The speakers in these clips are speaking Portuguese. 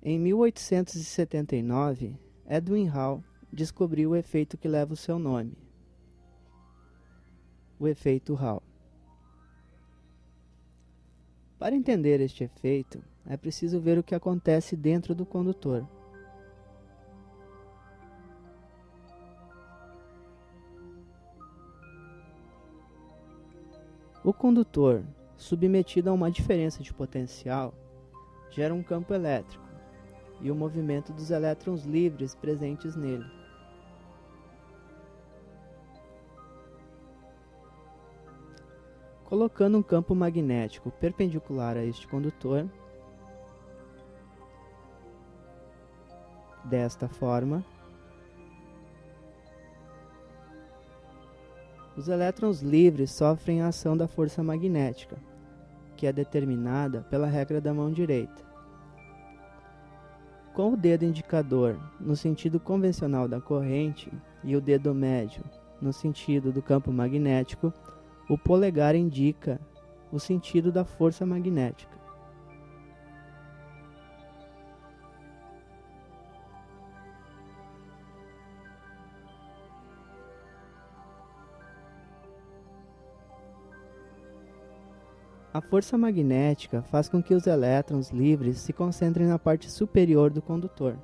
Em 1879, Edwin Hall descobriu o efeito que leva o seu nome, o efeito Hall. Para entender este efeito, é preciso ver o que acontece dentro do condutor. O condutor, submetido a uma diferença de potencial, gera um campo elétrico e o movimento dos elétrons livres presentes nele. Colocando um campo magnético perpendicular a este condutor, desta forma, os elétrons livres sofrem a ação da força magnética, que é determinada pela regra da mão direita. Com o dedo indicador no sentido convencional da corrente e o dedo médio no sentido do campo magnético, o polegar indica o sentido da força magnética. A força magnética faz com que os elétrons livres se concentrem na parte superior do condutor.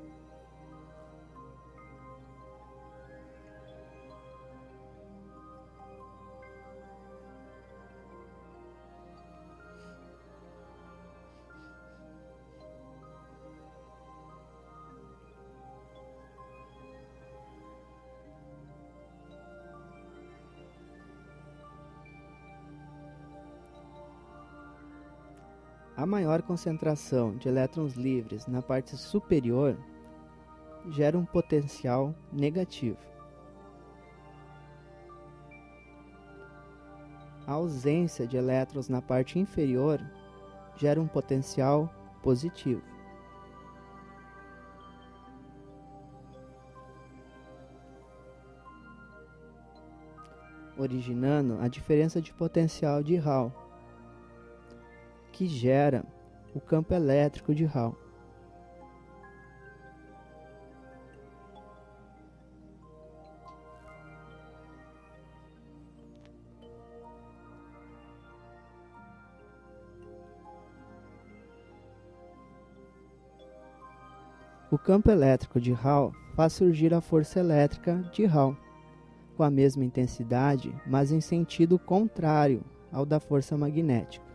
A maior concentração de elétrons livres na parte superior gera um potencial negativo. A ausência de elétrons na parte inferior gera um potencial positivo. Originando a diferença de potencial de Hall, que gera o campo elétrico de Hall. O campo elétrico de Hall faz surgir a força elétrica de Hall, com a mesma intensidade, mas em sentido contrário ao da força magnética.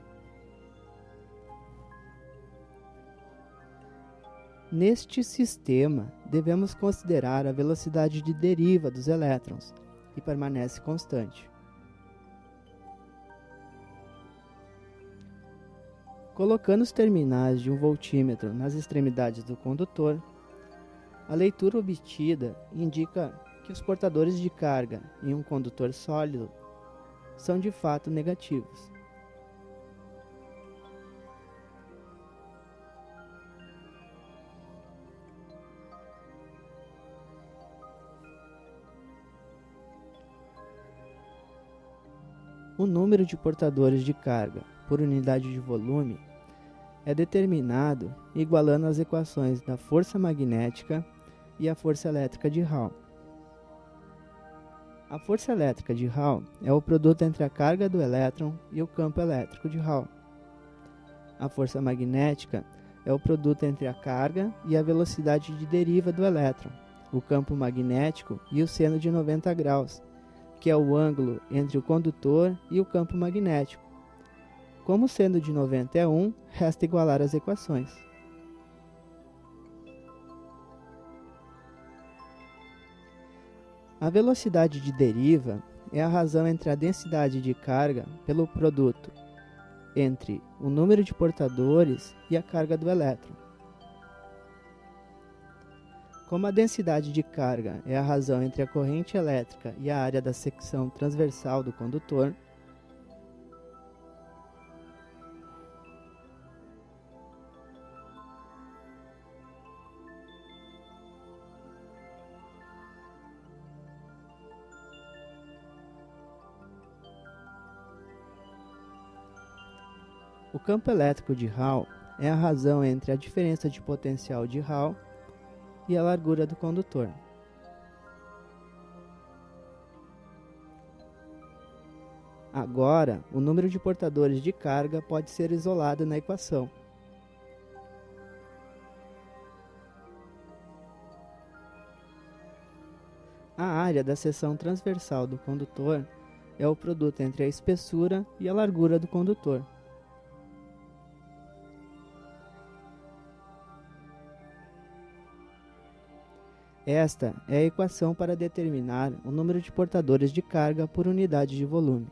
Neste sistema, devemos considerar a velocidade de deriva dos elétrons, que permanece constante. Colocando os terminais de um voltímetro nas extremidades do condutor, a leitura obtida indica que os portadores de carga em um condutor sólido são de fato negativos. O número de portadores de carga por unidade de volume é determinado igualando as equações da força magnética e a força elétrica de Hall. A força elétrica de Hall é o produto entre a carga do elétron e o campo elétrico de Hall. A força magnética é o produto entre a carga e a velocidade de deriva do elétron, o campo magnético e o seno de 90 graus, que é o ângulo entre o condutor e o campo magnético. Como o seno de 90 é 1, resta igualar as equações. A velocidade de deriva é a razão entre a densidade de carga pelo produto entre o número de portadores e a carga do elétron. Como a densidade de carga é a razão entre a corrente elétrica e a área da secção transversal do condutor, o campo elétrico de Hall é a razão entre a diferença de potencial de Hall e a largura do condutor. Agora, o número de portadores de carga pode ser isolado na equação. A área da seção transversal do condutor é o produto entre a espessura e a largura do condutor. Esta é a equação para determinar o número de portadores de carga por unidade de volume.